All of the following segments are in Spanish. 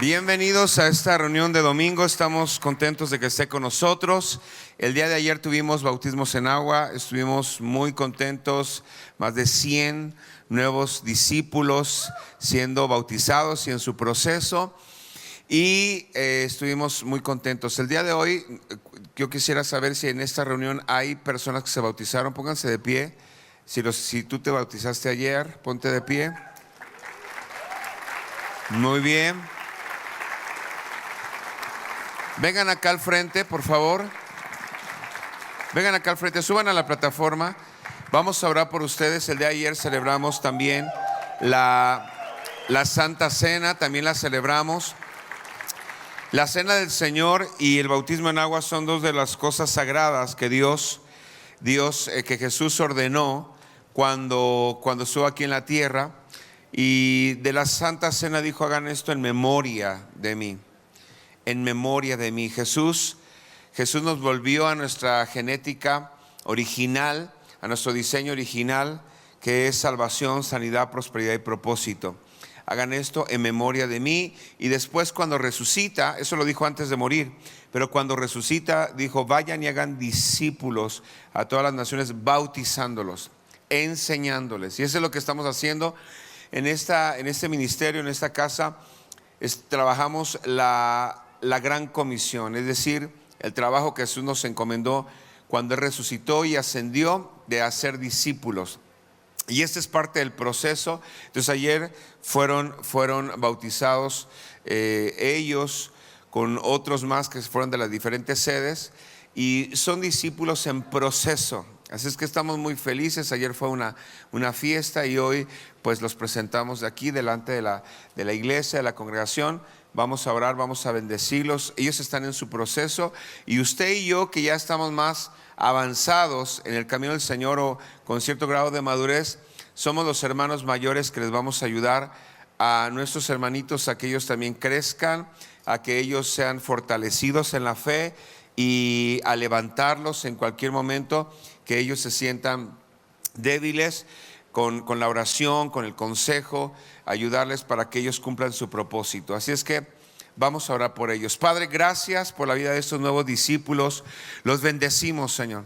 Bienvenidos a esta reunión de domingo. Estamos contentos de que esté con nosotros. El día de ayer tuvimos bautismos en agua. Estuvimos muy contentos. Más de 100 nuevos discípulos siendo bautizados y en su proceso. Y estuvimos muy contentos. El día de hoy yo quisiera saber si en esta reunión hay personas que se bautizaron. Pónganse de pie. Si tú te bautizaste ayer, ponte de pie. Muy bien. Vengan acá al frente, por favor. Vengan acá al frente, suban a la plataforma. Vamos a orar por ustedes. El día de ayer celebramos también la Santa Cena, también la celebramos. La Cena del Señor y el bautismo en agua son dos de las cosas sagradas que que Jesús ordenó cuando estuvo aquí en la tierra. Y de la Santa Cena dijo: hagan esto en memoria de mí. En memoria de mí. Jesús nos volvió a nuestra genética original, a nuestro diseño original, que es salvación, sanidad, prosperidad y propósito. Hagan esto en memoria de mí. Y después, cuando resucita, eso lo dijo antes de morir, pero cuando resucita dijo: vayan y hagan discípulos a todas las naciones, bautizándolos, enseñándoles. Y eso es lo que estamos haciendo en este ministerio, en esta casa. Trabajamos la gran comisión, es decir, el trabajo que Jesús nos encomendó cuando Él resucitó y ascendió, de hacer discípulos. Y este es parte del proceso. Entonces ayer fueron bautizados ellos con otros más que fueron de las diferentes sedes, y son discípulos en proceso. Así es que estamos muy felices. Ayer fue una fiesta y hoy pues los presentamos de aquí delante de la iglesia, de la congregación. Vamos a orar, vamos a bendecirlos. Ellos están en su proceso, y usted y yo, que ya estamos más avanzados en el camino del Señor o con cierto grado de madurez, somos los hermanos mayores que les vamos a ayudar a nuestros hermanitos a que ellos también crezcan, a que ellos sean fortalecidos en la fe, y a levantarlos en cualquier momento que ellos se sientan débiles, con la oración, con el consejo, ayudarles para que ellos cumplan su propósito. Así es que vamos a orar por ellos. Padre, gracias por la vida de estos nuevos discípulos. Los bendecimos, Señor.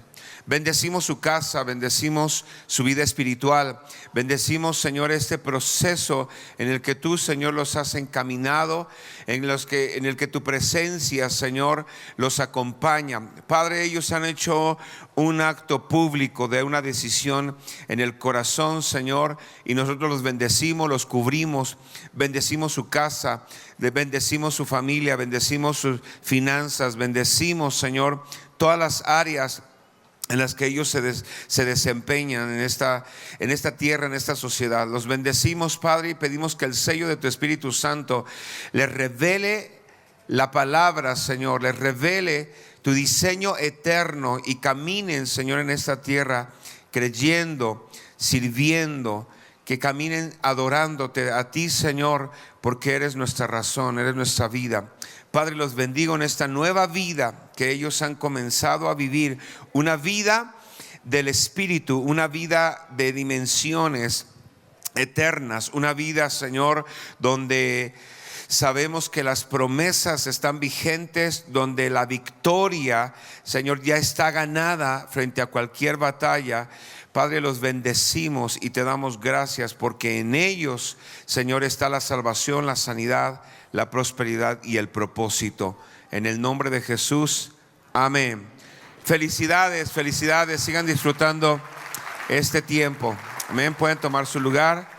Bendecimos su casa, bendecimos su vida espiritual, bendecimos, Señor, este proceso en el que tú, Señor, los has encaminado, en el que tu presencia, Señor, los acompaña. Padre, ellos han hecho un acto público de una decisión en el corazón, Señor, y nosotros los bendecimos, los cubrimos, bendecimos su casa, bendecimos su familia, bendecimos sus finanzas, bendecimos, Señor, todas las áreas en las que ellos se desempeñan en esta tierra, en esta sociedad. Los bendecimos, Padre, y pedimos que el sello de tu Espíritu Santo les revele la palabra, Señor, les revele tu diseño eterno, y caminen, Señor, en esta tierra creyendo, sirviendo, que caminen adorándote a ti, Señor, porque eres nuestra razón, eres nuestra vida. Padre, los bendigo en esta nueva vida que ellos han comenzado a vivir, una vida del Espíritu, una vida de dimensiones eternas, una vida, Señor, donde sabemos que las promesas están vigentes, donde la victoria, Señor, ya está ganada frente a cualquier batalla. Padre, los bendecimos y te damos gracias, porque en ellos, Señor, está la salvación, la sanidad, la prosperidad y el propósito. En el nombre de Jesús, amén. Felicidades, felicidades. Sigan disfrutando este tiempo. Amén. Pueden tomar su lugar.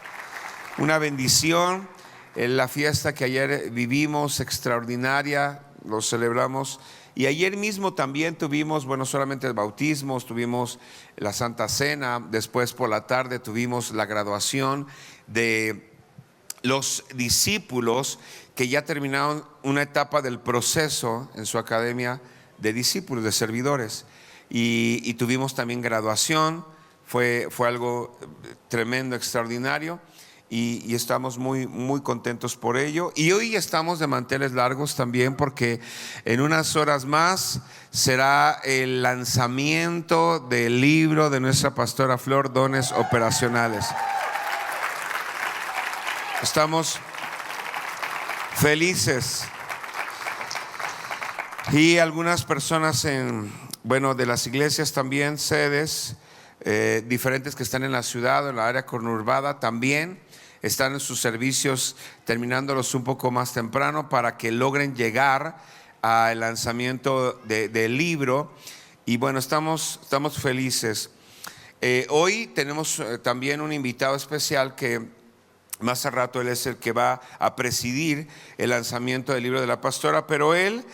Una bendición. La fiesta que ayer vivimos, extraordinaria, lo celebramos. Y ayer mismo también tuvimos, solamente el bautismo, tuvimos la Santa Cena. Después por la tarde tuvimos la graduación de los discípulos que ya terminaron una etapa del proceso en su academia de discípulos, de servidores. Y tuvimos también graduación. Fue algo tremendo, extraordinario. Y estamos muy, muy contentos por ello. Y hoy estamos de manteles largos también, porque en unas horas más será el lanzamiento del libro de nuestra pastora Flor, Dones Operacionales. Estamos Felices. Y algunas personas de las iglesias también, sedes diferentes que están en la ciudad o en la área conurbada, también están en sus servicios terminándolos un poco más temprano para que logren llegar al lanzamiento del libro. Y bueno, estamos felices. Hoy tenemos también un invitado especial que más a rato él es el que va a presidir el lanzamiento del libro de la pastora, pero él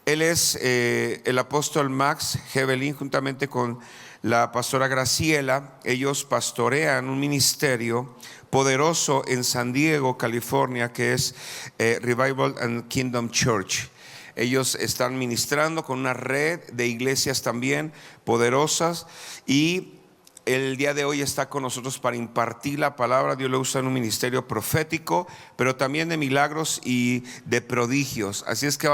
es el apóstol Max Hevelin, juntamente con la pastora Graciela. Ellos pastorean un ministerio poderoso en San Diego, California, que es Revival and Kingdom Church. Ellos están ministrando con una red de iglesias también poderosas, y el día de hoy está con nosotros para impartir la palabra. Dios lo usa en un ministerio profético, pero también de milagros y de prodigios. Así es que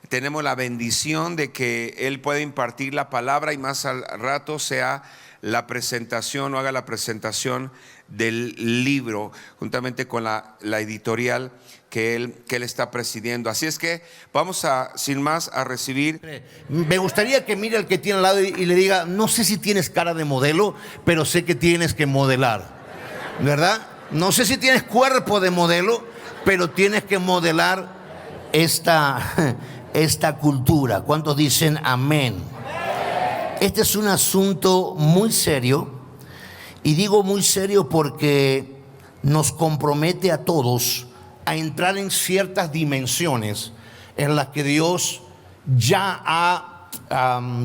tenemos la bendición de que Él pueda impartir la palabra, y más al rato sea la presentación o haga la presentación del libro, juntamente con la editorial que él está presidiendo. Así es que vamos sin más a recibir. Me gustaría que mire al que tiene al lado y le diga: no sé si tienes cara de modelo, pero sé que tienes que modelar, ¿verdad? No sé si tienes cuerpo de modelo, pero tienes que modelar esta cultura. ¿Cuántos dicen amén? Este es un asunto muy serio, y digo muy serio porque nos compromete a todos a entrar en ciertas dimensiones en las que Dios ya ha,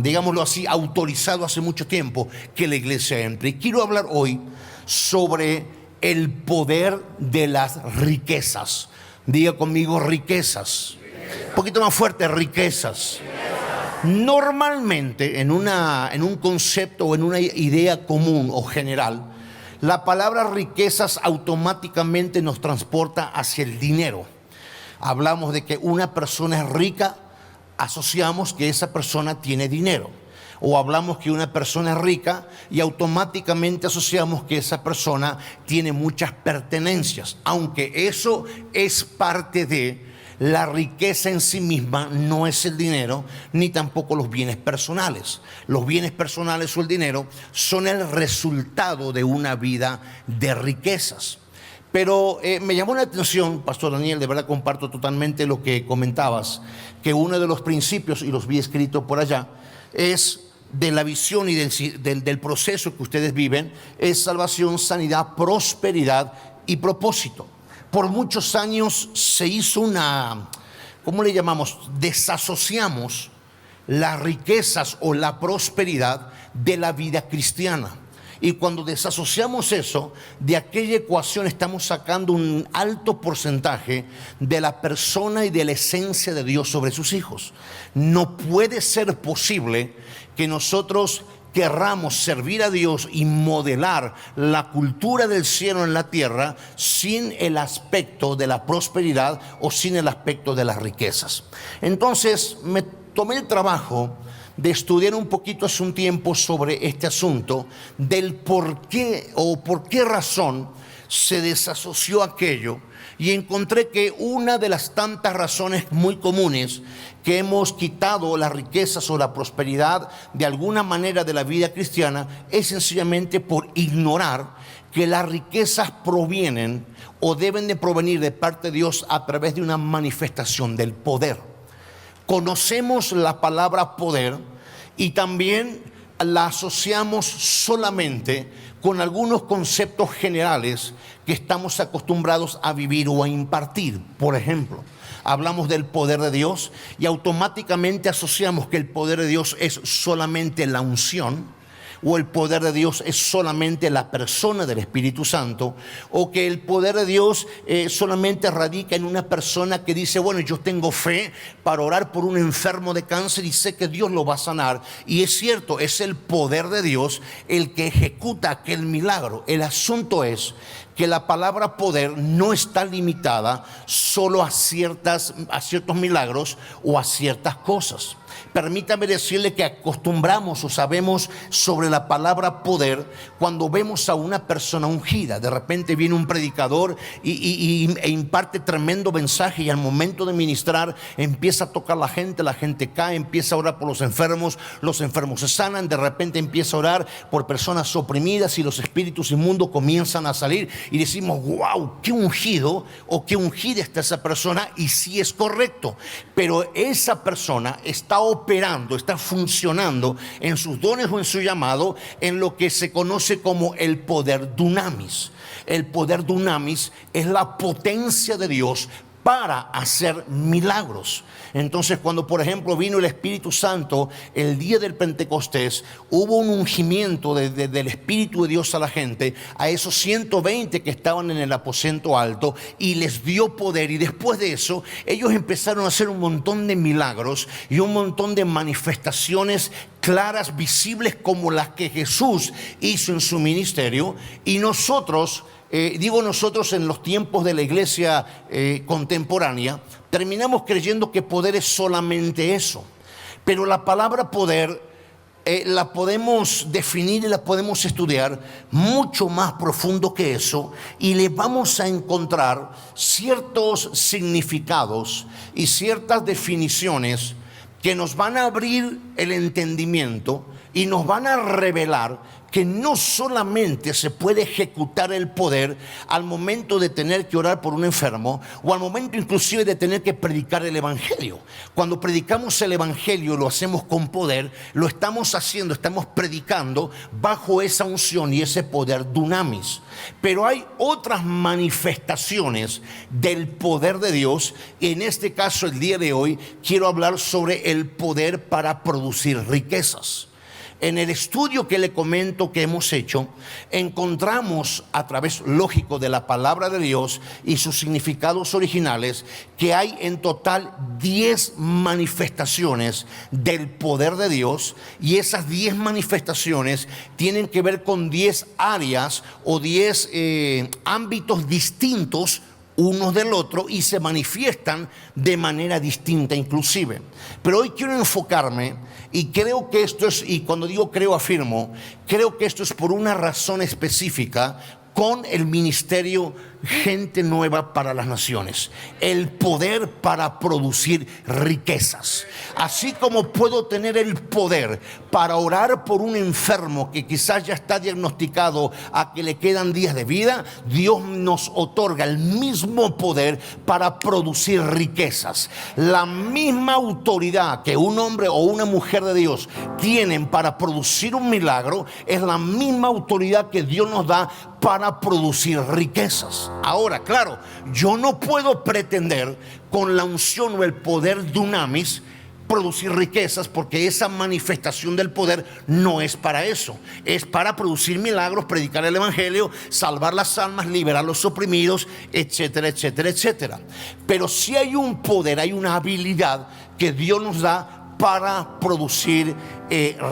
digámoslo así, autorizado hace mucho tiempo que la iglesia entre. Y quiero hablar hoy sobre el poder de las riquezas. Diga conmigo: riquezas. Un poquito más fuerte: riquezas. Normalmente en un concepto o en una idea común o general, la palabra riquezas automáticamente nos transporta hacia el dinero. Hablamos de que una persona es rica, asociamos que esa persona tiene dinero. O hablamos que una persona es rica y automáticamente asociamos que esa persona tiene muchas pertenencias. Aunque eso es parte de la riqueza, en sí misma no es el dinero, ni tampoco los bienes personales. Los bienes personales o el dinero son el resultado de una vida de riquezas. Pero me llamó la atención, Pastor Daniel, de verdad comparto totalmente lo que comentabas, que uno de los principios, y los vi escrito por allá, es de la visión y del proceso que ustedes viven, es salvación, sanidad, prosperidad y propósito. Por muchos años se hizo ¿cómo le llamamos? Desasociamos las riquezas o la prosperidad de la vida cristiana. Y cuando desasociamos eso, de aquella ecuación estamos sacando un alto porcentaje de la persona y de la esencia de Dios sobre sus hijos. No puede ser posible que nosotros querramos servir a Dios y modelar la cultura del cielo en la tierra sin el aspecto de la prosperidad o sin el aspecto de las riquezas. Entonces me tomé el trabajo de estudiar un poquito hace un tiempo sobre este asunto del por qué o por qué razón se desasoció aquello, y encontré que una de las tantas razones muy comunes que hemos quitado las riquezas o la prosperidad de alguna manera de la vida cristiana es sencillamente por ignorar que las riquezas provienen o deben de provenir de parte de Dios a través de una manifestación del poder. Conocemos la palabra poder y también la asociamos solamente con algunos conceptos generales que estamos acostumbrados a vivir o a impartir. Por ejemplo, hablamos del poder de Dios y automáticamente asociamos que el poder de Dios es solamente la unción, o el poder de Dios es solamente la persona del Espíritu Santo, o que el poder de Dios solamente radica en una persona que dice: bueno, yo tengo fe para orar por un enfermo de cáncer y sé que Dios lo va a sanar. Y es cierto, es el poder de Dios el que ejecuta aquel milagro. El asunto es que la palabra poder no está limitada solo a ciertos milagros o a ciertas cosas. Permítame decirle que acostumbramos o sabemos sobre la palabra poder cuando vemos a una persona ungida. De repente viene un predicador e imparte tremendo mensaje, y al momento de ministrar empieza a tocar la gente cae, empieza a orar por los enfermos se sanan. De repente empieza a orar por personas oprimidas y los espíritus inmundos comienzan a salir, y decimos: wow, qué ungido o qué ungida está esa persona. Y sí, es correcto, pero esa persona está operando, está funcionando en sus dones o en su llamado en lo que se conoce como el poder dunamis. El poder dunamis es la potencia de Dios para hacer milagros. Entonces, cuando por ejemplo vino el Espíritu Santo el día del Pentecostés, hubo un ungimiento del Espíritu de Dios a la gente, a esos 120 que estaban en el aposento alto, y les dio poder. Y después de eso ellos empezaron a hacer un montón de milagros y un montón de manifestaciones claras, visibles, como las que Jesús hizo en su ministerio. Y nosotros, digo nosotros, en los tiempos de la iglesia contemporánea, terminamos creyendo que poder es solamente eso. Pero la palabra poder la podemos definir y la podemos estudiar mucho más profundo que eso, y le vamos a encontrar ciertos significados y ciertas definiciones que nos van a abrir el entendimiento y nos van a revelar que no solamente se puede ejecutar el poder al momento de tener que orar por un enfermo, o al momento inclusive de tener que predicar el evangelio. Cuando predicamos el evangelio lo hacemos con poder, lo estamos haciendo, estamos predicando bajo esa unción y ese poder dunamis. Pero hay otras manifestaciones del poder de Dios, y en este caso el día de hoy quiero hablar sobre el poder para producir riquezas. En el estudio que le comento que hemos hecho, encontramos a través, lógico, de la palabra de Dios y sus significados originales, que hay en total 10 manifestaciones del poder de Dios, y esas 10 manifestaciones tienen que ver con 10 áreas o 10 ámbitos distintos unos del otro, y se manifiestan de manera distinta inclusive. Pero hoy quiero enfocarme, y creo que esto es, y cuando digo creo, afirmo, creo que esto es por una razón específica, con el ministerio Gente Nueva para las Naciones. El poder para producir riquezas. Así como puedo tener el poder para orar por un enfermo que quizás ya está diagnosticado a que le quedan días de vida, Dios nos otorga el mismo poder para producir riquezas. La misma autoridad que un hombre o una mujer de Dios tienen para producir un milagro es la misma autoridad que Dios nos da para producir riquezas. Ahora, claro, yo no puedo pretender con la unción o el poder dunamis producir riquezas, porque esa manifestación del poder no es para eso. Es para producir milagros, predicar el evangelio, salvar las almas, liberar a los oprimidos, etcétera, etcétera, etcétera. Pero si hay un poder, hay una habilidad que Dios nos da para producir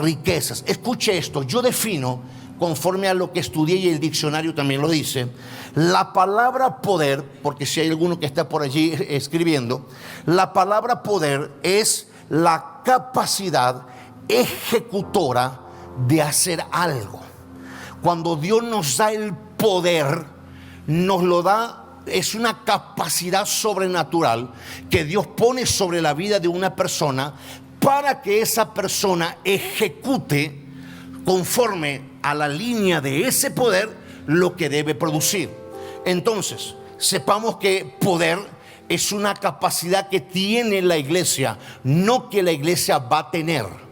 riquezas. Escuche esto, yo defino, conforme a lo que estudié y el diccionario también lo dice, la palabra poder, porque si hay alguno que está por allí escribiendo, la palabra poder es la capacidad ejecutora de hacer algo. Cuando Dios nos da el poder, nos lo da, es una capacidad sobrenatural que Dios pone sobre la vida de una persona para que esa persona ejecute conforme a la línea de ese poder lo que debe producir. Entonces, sepamos que poder es una capacidad que tiene la iglesia, no que la iglesia va a tener.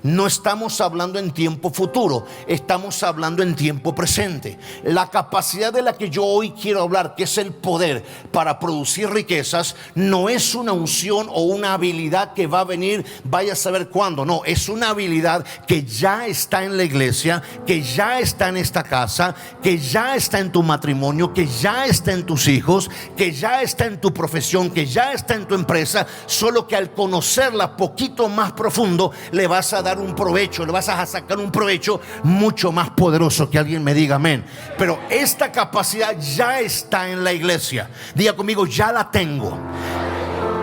No estamos hablando en tiempo futuro, estamos hablando en tiempo presente. La capacidad de la que yo hoy quiero hablar, que es el poder para producir riquezas, no es una unción o una habilidad que va a venir, vaya a saber cuándo. No, es una habilidad que ya está en la iglesia, que ya está en esta casa, que ya está en tu matrimonio, que ya está en tus hijos, que ya está en tu profesión, que ya está en tu empresa. Solo que al conocerla poquito más profundo, le vas a dar un provecho, le vas a sacar un provecho mucho más poderoso. Que alguien me diga amén. Pero esta capacidad ya está en la iglesia. Diga conmigo, ya la tengo.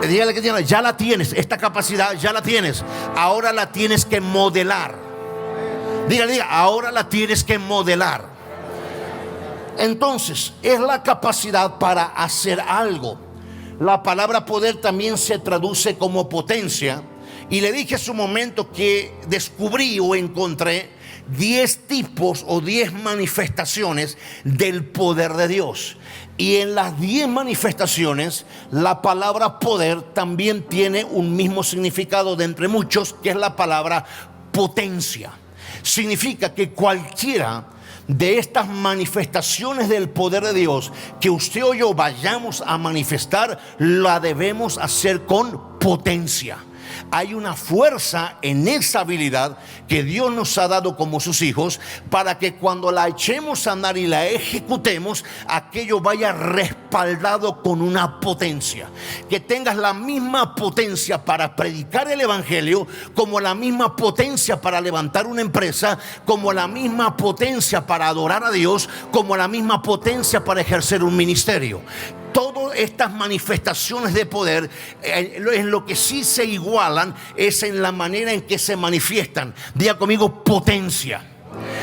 Dígale que tiene, ya la tienes, esta capacidad ya la tienes. Ahora la tienes que modelar. Diga, ahora la tienes que modelar. Entonces, es la capacidad para hacer algo. La palabra poder también se traduce como potencia. Y le dije hace un momento que descubrí o encontré 10 tipos o 10 manifestaciones del poder de Dios. Y en las 10 manifestaciones, la palabra poder también tiene un mismo significado de entre muchos, que es la palabra potencia. Significa que cualquiera de estas manifestaciones del poder de Dios que usted o yo vayamos a manifestar, la debemos hacer con potencia. Hay una fuerza en esa habilidad que Dios nos ha dado como sus hijos, para que cuando la echemos a andar y la ejecutemos, aquello vaya respaldado con una potencia. Que tengas la misma potencia para predicar el evangelio, como la misma potencia para levantar una empresa, como la misma potencia para adorar a Dios, como la misma potencia para ejercer un ministerio. Todas estas manifestaciones de poder, en lo que sí se igualan es en la manera en que se manifiestan. Diga conmigo, potencia.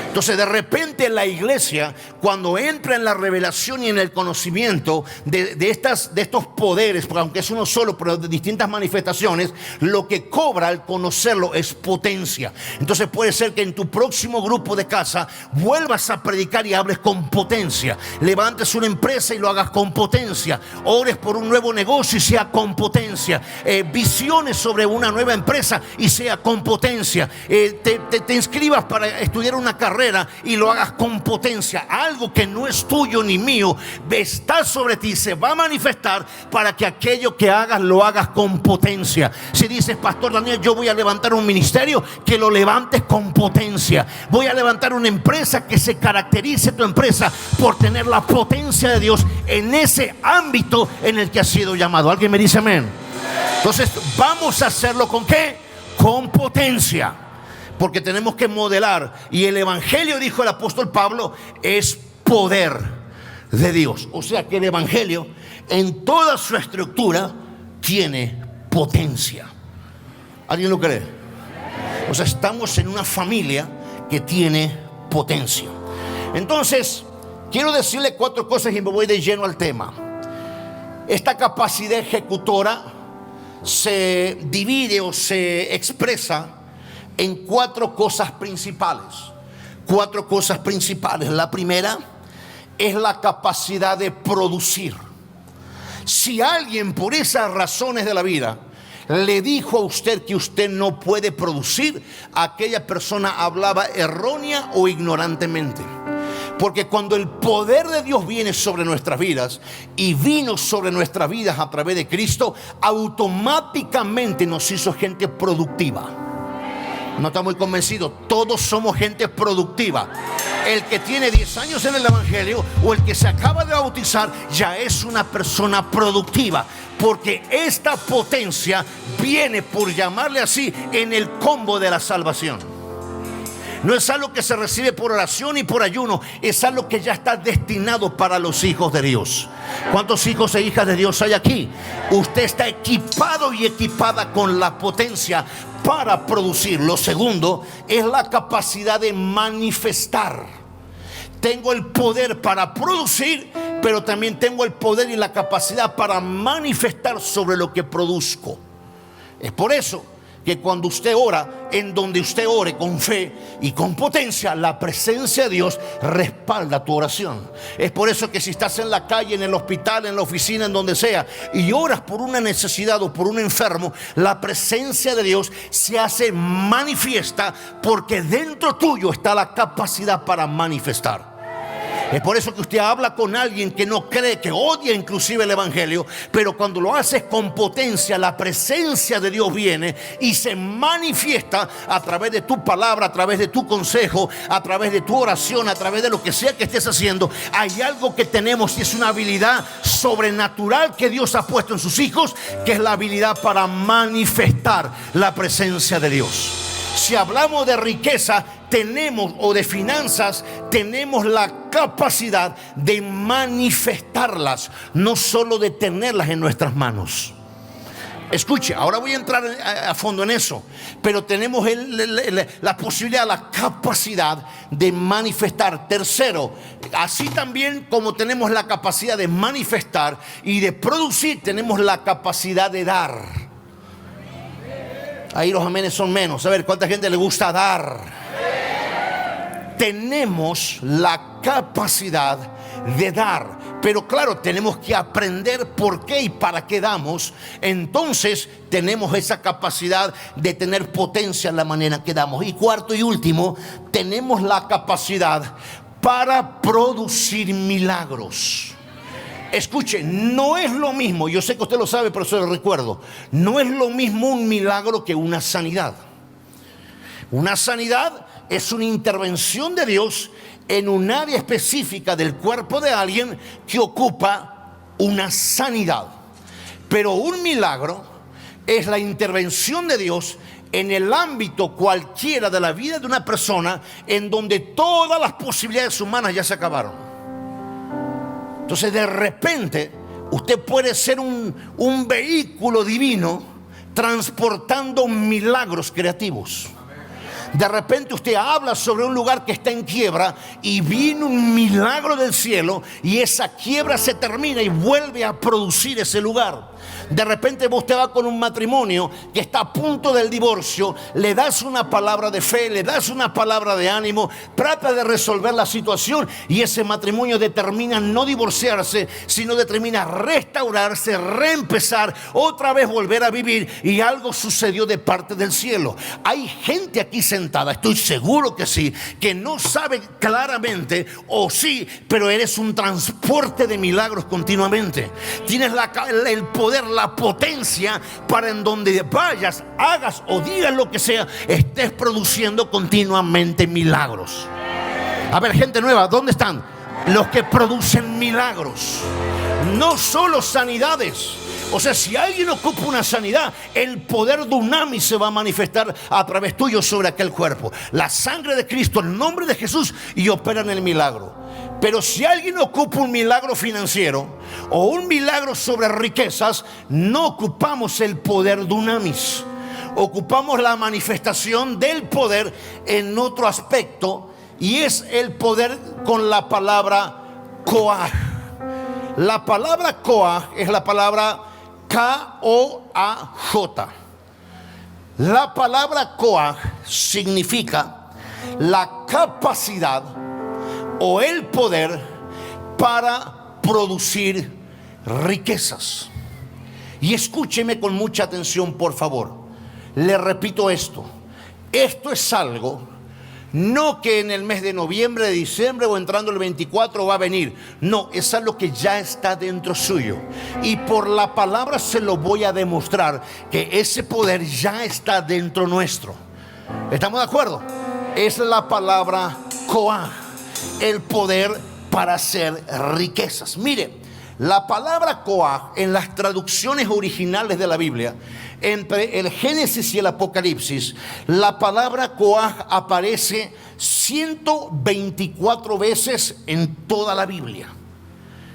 Entonces, de repente la iglesia, cuando entra en la revelación y en el conocimiento de estos poderes, porque aunque es uno solo, pero de distintas manifestaciones, lo que cobra al conocerlo es potencia. Entonces puede ser que en tu próximo grupo de casa vuelvas a predicar y hables con potencia. Levantes una empresa y lo hagas con potencia. Ores por un nuevo negocio y sea con potencia. Visiones sobre una nueva empresa y sea con potencia. Te inscribas para estudiar una carrera y lo hagas con potencia. Algo que no es tuyo ni mío está sobre ti, se va a manifestar para que aquello que hagas lo hagas con potencia. Si dices, Pastor Daniel, yo voy a levantar un ministerio, que lo levantes con potencia. Voy a levantar una empresa, que se caracterice tu empresa por tener la potencia de Dios en ese ámbito en el que has sido llamado. ¿Alguien me dice amén? Entonces vamos a hacerlo ¿con qué? Con potencia. Porque tenemos que modelar. Y el evangelio, dijo el apóstol Pablo, es poder de Dios. O sea que el evangelio en toda su estructura tiene potencia. ¿Alguien lo cree? O sea, estamos en una familia que tiene potencia. Entonces, quiero decirle 4 cosas y me voy de lleno al tema. Esta capacidad ejecutora se divide o se expresa en 4 cosas principales. 4 cosas principales. La primera es la capacidad de producir. Si alguien por esas razones de la vida le dijo a usted que usted no puede producir, aquella persona hablaba errónea o ignorantemente. Porque cuando el poder de Dios viene sobre nuestras vidas, y vino sobre nuestras vidas a través de Cristo, automáticamente nos hizo gente productiva. No está muy convencido. Todos somos gente productiva. El que tiene 10 años en el evangelio o el que se acaba de bautizar ya es una persona productiva, porque esta potencia viene, por llamarle así, en el combo de la salvación. No es algo que se recibe por oración y por ayuno, es algo que ya está destinado para los hijos de Dios. ¿Cuántos hijos e hijas de Dios hay aquí? Usted está equipado y equipada con la potencia para producir. Lo segundo es la capacidad de manifestar. Tengo el poder para producir, pero también tengo el poder y la capacidad para manifestar sobre lo que produzco. Es por eso que cuando usted ora, en donde usted ore con fe y con potencia, la presencia de Dios respalda tu oración. Es por eso que si estás en la calle, en el hospital, en la oficina, en donde sea, y oras por una necesidad o por un enfermo, la presencia de Dios se hace manifiesta, porque dentro tuyo está la capacidad para manifestar. Es por eso que usted habla con alguien que no cree, que odia inclusive el evangelio, pero cuando lo haces con potencia, la presencia de Dios viene y se manifiesta a través de tu palabra, a través de tu consejo, a través de tu oración, a través de lo que sea que estés haciendo. Hay algo que tenemos y es una habilidad sobrenatural que Dios ha puesto en sus hijos, que es la habilidad para manifestar la presencia de Dios. Si hablamos de riqueza, tenemos, o de finanzas, tenemos la capacidad de manifestarlas, no solo de tenerlas en nuestras manos. Escuche, ahora voy a entrar a fondo en eso, pero tenemos la posibilidad, la capacidad de manifestar. Tercero, así también como tenemos la capacidad de manifestar y de producir, tenemos la capacidad de dar. Ahí los amenes son menos. A ver, ¿cuánta gente le gusta dar? Tenemos la capacidad de dar. Pero claro, tenemos que aprender por qué y para qué damos. Entonces tenemos esa capacidad de tener potencia en la manera que damos. Y cuarto y último, tenemos la capacidad para producir milagros. Escuche, no es lo mismo, yo sé que usted lo sabe, pero se lo recuerdo. No es lo mismo un milagro que una sanidad. Una sanidad es una intervención de Dios en un área específica del cuerpo de alguien que ocupa una sanidad. Pero un milagro es la intervención de Dios en el ámbito cualquiera de la vida de una persona en donde todas las posibilidades humanas ya se acabaron. Entonces de repente usted puede ser un vehículo divino transportando milagros creativos. De repente usted habla sobre un lugar que está en quiebra y viene un milagro del cielo y esa quiebra se termina y vuelve a producir ese lugar. De repente usted va con un matrimonio que está a punto del divorcio, le das una palabra de fe, le das una palabra de ánimo, trata de resolver la situación y ese matrimonio determina no divorciarse, sino determina restaurarse, reempezar, otra vez volver a vivir, y algo sucedió de parte del cielo. Hay gente aquí sentada, estoy seguro que sí, que no sabe claramente, o sí, pero eres un transporte de milagros continuamente. Tienes el poder, la potencia para en donde vayas, hagas o digas lo que sea, estés produciendo continuamente milagros. A ver, gente nueva, ¿dónde están los que producen milagros? No solo sanidades. O sea, si alguien ocupa una sanidad, el poder dunamis se va a manifestar a través tuyo sobre aquel cuerpo. La sangre de Cristo, el nombre de Jesús, y opera en el milagro. Pero si alguien ocupa un milagro financiero o un milagro sobre riquezas, no ocupamos el poder dunamis. Ocupamos la manifestación del poder en otro aspecto, y es el poder con la palabra koaj. La palabra koaj es la palabra K-O-A-J. La palabra koaj significa la capacidad o el poder para producir riquezas. Y escúcheme con mucha atención, por favor. Le repito esto. Esto es algo no que en el mes de noviembre, de diciembre o entrando el 24 va a venir. No, es algo que ya está dentro suyo. Y por la palabra se lo voy a demostrar que ese poder ya está dentro nuestro. ¿Estamos de acuerdo? Es la palabra koaj, el poder para hacer riquezas. Mire, la palabra koaj en las traducciones originales de la Biblia, entre el Génesis y el Apocalipsis, la palabra koaj aparece 124 veces en toda la Biblia.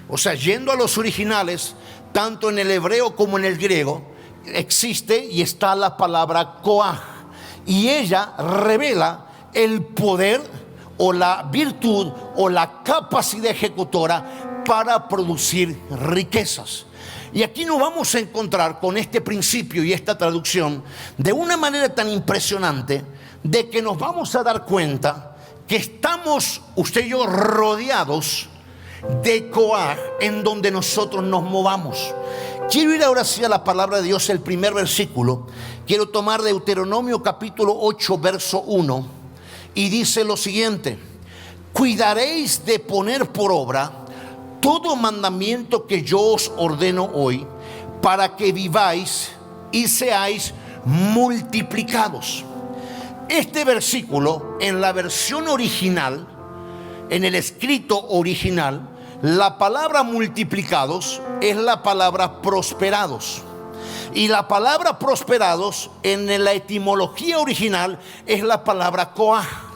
O sea, yendo a los originales, tanto en el hebreo como en el griego, existe y está la palabra koaj. Y ella revela el poder o la virtud o la capacidad ejecutora para producir riquezas. Y aquí nos vamos a encontrar con este principio y esta traducción de una manera tan impresionante, de que nos vamos a dar cuenta que estamos, usted y yo, rodeados de koaj en donde nosotros nos movamos. Quiero ir ahora sí a la palabra de Dios, el primer versículo. Quiero tomar Deuteronomio capítulo 8, verso 1, y dice lo siguiente: cuidaréis de poner por obra todo mandamiento que yo os ordeno hoy, para que viváis y seáis multiplicados. Este versículo, en la versión original, en el escrito original, la palabra multiplicados es la palabra prosperados. Y la palabra prosperados en la etimología original es la palabra koaj.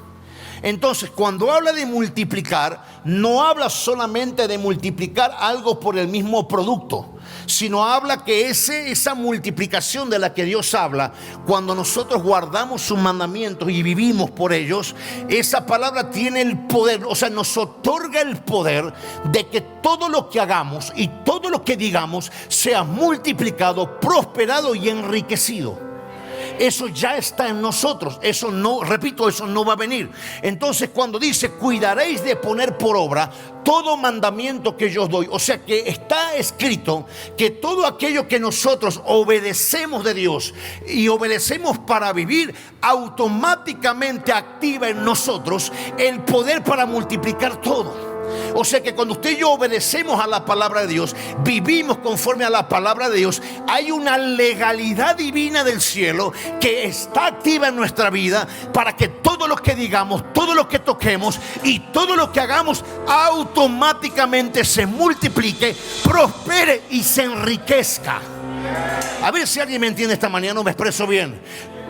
Entonces, cuando habla de multiplicar, no habla solamente de multiplicar algo por el mismo producto, sino habla que esa multiplicación de la que Dios habla, cuando nosotros guardamos sus mandamientos y vivimos por ellos, esa palabra tiene el poder, o sea, nos otorga el poder de que todo lo que hagamos y todo lo que digamos sea multiplicado, prosperado y enriquecido. Eso ya está en nosotros. Eso no, repito, eso no va a venir. Entonces, cuando dice cuidaréis de poner por obra todo mandamiento que yo os doy, o sea que está escrito que todo aquello que nosotros obedecemos de Dios y obedecemos para vivir, automáticamente activa en nosotros el poder para multiplicar todo. O sea que cuando usted y yo obedecemos a la palabra de Dios, vivimos conforme a la palabra de Dios, hay una legalidad divina del cielo que está activa en nuestra vida para que todo lo que digamos, todo lo que toquemos y todo lo que hagamos automáticamente se multiplique, prospere y se enriquezca. A ver si alguien me entiende esta mañana, no me expreso bien.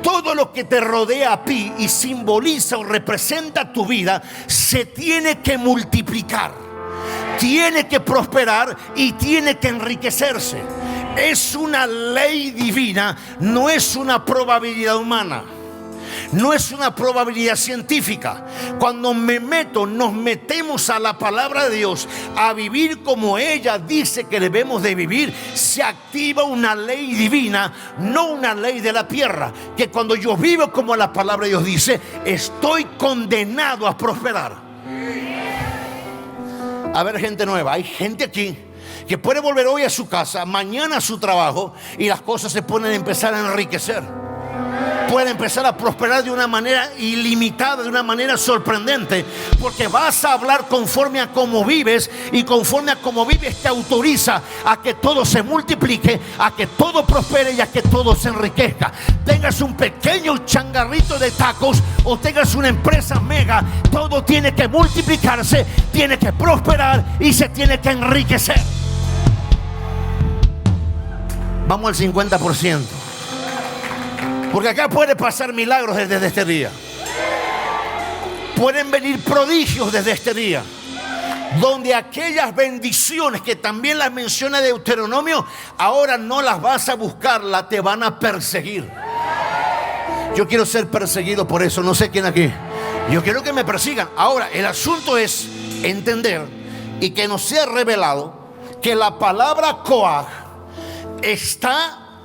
Todo lo que te rodea a ti y simboliza o representa tu vida se tiene que multiplicar, tiene que prosperar y tiene que enriquecerse. Es una ley divina, no es una probabilidad humana. No es una probabilidad científica. Cuando nos metemos a la palabra de Dios, a vivir como ella dice que debemos de vivir, se activa una ley divina, no una ley de la tierra. Que cuando yo vivo como la palabra de Dios dice, estoy condenado a prosperar. A ver, gente nueva, hay gente aquí que puede volver hoy a su casa, mañana a su trabajo, y las cosas se pueden empezar a enriquecer. Puede empezar a prosperar de una manera ilimitada, de una manera sorprendente, porque vas a hablar conforme a cómo vives, y conforme a cómo vives te autoriza a que todo se multiplique, a que todo prospere y a que todo se enriquezca. Tengas un pequeño changarrito de tacos o tengas una empresa mega, todo tiene que multiplicarse, tiene que prosperar y se tiene que enriquecer. Vamos al 50%. Porque acá puede pasar milagros desde este día. Pueden venir prodigios desde este día. Donde aquellas bendiciones que también las menciona Deuteronomio, ahora no las vas a buscar, te van a perseguir. Yo quiero ser perseguido por eso, no sé quién aquí. Yo quiero que me persigan. Ahora, el asunto es entender y que nos sea revelado que la palabra Coaj está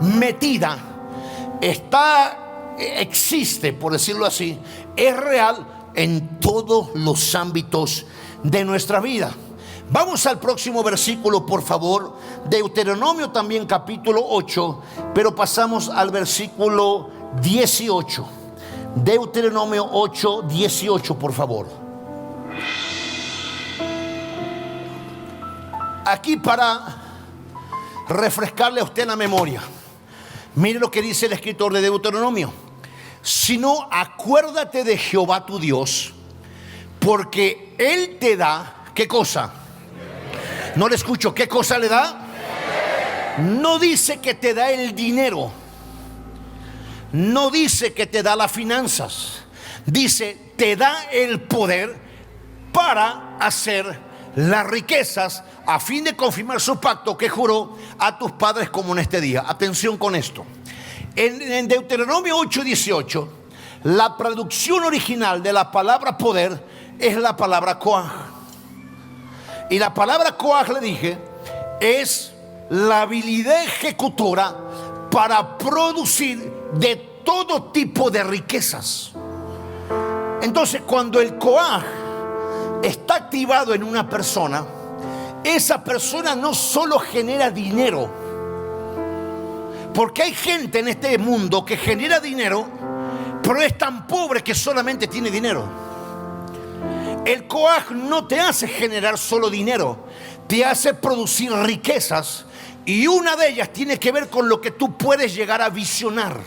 metida, existe, por decirlo así, es real en todos los ámbitos de nuestra vida. Vamos al próximo versículo, por favor. Deuteronomio también capítulo 8, pero pasamos al versículo 18. Deuteronomio 8, 18, por favor. Aquí para refrescarle a usted la memoria, mire lo que dice el escritor de Deuteronomio. Sino acuérdate de Jehová tu Dios, porque Él te da, ¿qué cosa? No le escucho, ¿qué cosa le da? No dice que te da el dinero, no dice que te da las finanzas, dice te da el poder para hacer las riquezas, a fin de confirmar su pacto que juró a tus padres como en este día. Atención con esto. En Deuteronomio 8:18, la traducción original de la palabra poder es la palabra Coaj. Y la palabra Coaj, le dije, es la habilidad ejecutora para producir de todo tipo de riquezas. Entonces, cuando el Coaj está activado en una persona, esa persona no solo genera dinero, porque hay gente en este mundo que genera dinero, pero es tan pobre que solamente tiene dinero. El Coaj no te hace generar solo dinero, te hace producir riquezas, y una de ellas tiene que ver con lo que tú puedes llegar a visionar.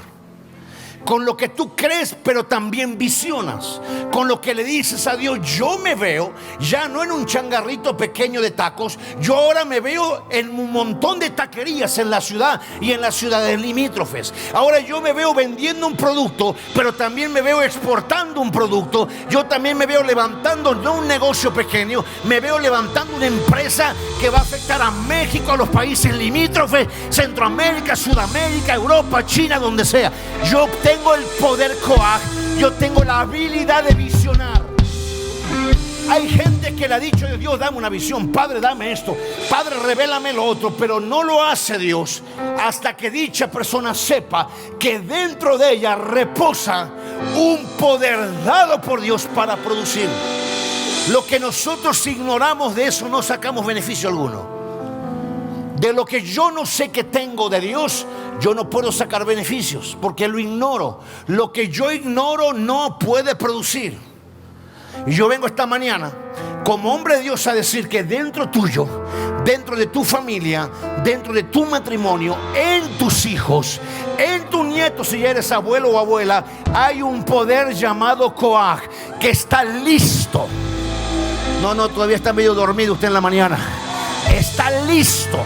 con lo que tú crees, pero también visionas, con lo que le dices a Dios. Yo me veo ya no en un changarrito pequeño de tacos, yo ahora me veo en un montón de taquerías en la ciudad y en las ciudades limítrofes. Ahora yo me veo vendiendo un producto, pero también me veo exportando un producto. Yo también me veo levantando no un negocio pequeño, me veo levantando una empresa que va a afectar a México, a los países limítrofes, Centroamérica, Sudamérica, Europa, China, donde sea. Yo tengo el poder Coag, yo tengo la habilidad de visionar. Hay gente que le ha dicho: Dios, dame una visión, Padre, dame esto, Padre, revélame lo otro, pero no lo hace Dios hasta que dicha persona sepa que dentro de ella reposa un poder dado por Dios para producir. Lo que nosotros ignoramos, de eso no sacamos beneficio alguno. De lo que yo no sé que tengo de Dios, yo no puedo sacar beneficios porque lo ignoro. Lo que yo ignoro no puede producir. Y yo vengo esta mañana como hombre de Dios a decir que dentro tuyo, dentro de tu familia, dentro de tu matrimonio, en tus hijos, en tus nietos, si eres abuelo o abuela, hay un poder llamado Coag que está listo. No, todavía está medio dormido usted en la mañana. Está listo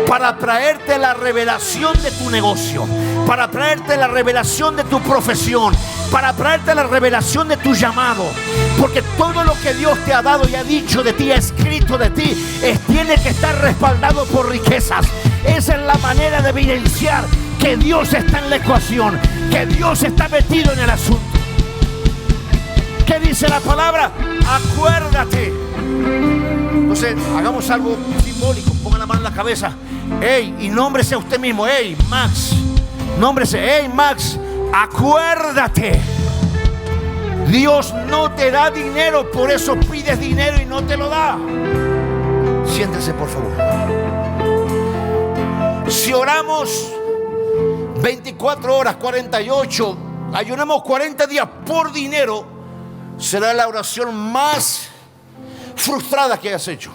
para traerte la revelación de tu negocio, para traerte la revelación de tu profesión, para traerte la revelación de tu llamado. Porque todo lo que Dios te ha dado y ha dicho de ti, ha escrito de ti, tiene que estar respaldado por riquezas. Esa es la manera de evidenciar que Dios está en la ecuación, que Dios está metido en el asunto. ¿Qué dice la palabra? Acuérdate. Entonces, hagamos algo simbólico. Pongan la mano en la cabeza. Ey, y nómbrese a usted mismo. Ey, Max. Nómbrese. Ey, Max, acuérdate. Dios no te da dinero, por eso pides dinero y no te lo da. Siéntese, por favor. Si oramos 24 horas, 48, ayunamos 40 días por dinero, será la oración más frustrada que hayas hecho,